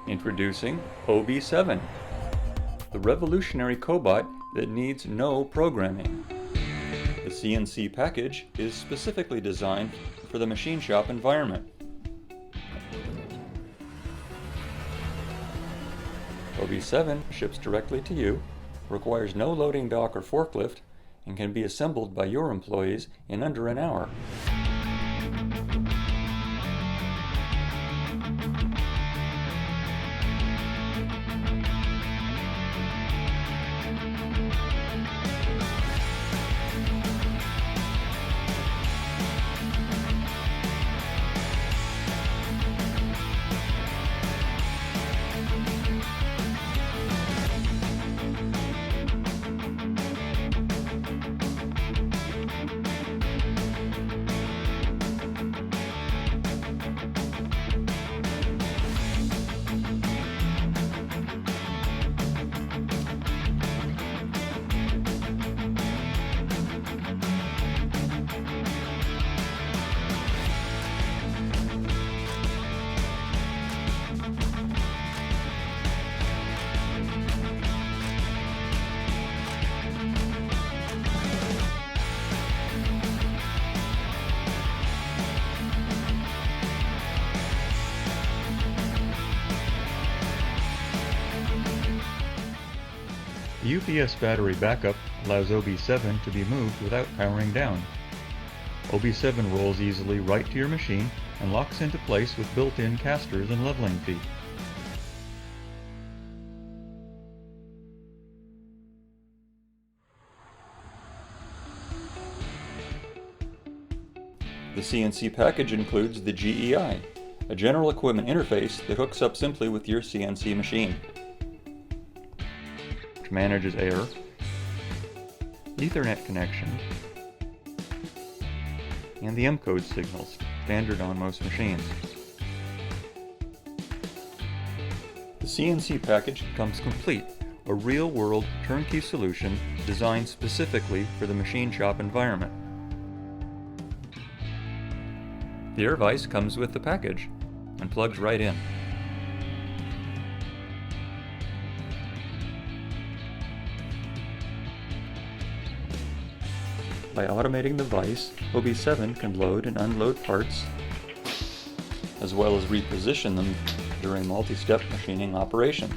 Introducing OB7, the revolutionary cobot that needs no programming. The CNC package is specifically designed for the machine shop environment. OB7 ships directly to you, requires no loading dock or forklift, and can be assembled by your employees in under an hour. The UPS battery backup allows OB7 to be moved without powering down. OB7 rolls easily right to your machine and locks into place with built-in casters and leveling feet. The CNC package includes the GEI, a general equipment interface that hooks up simply with your CNC machine. Which manages air, Ethernet connection, and the M-code signals, standard on most machines. The CNC package comes complete, a real-world turnkey solution designed specifically for the machine shop environment. The air vise comes with the package and plugs right in. By automating the vise, OB7 can load and unload parts, as well as reposition them during multi-step machining operations.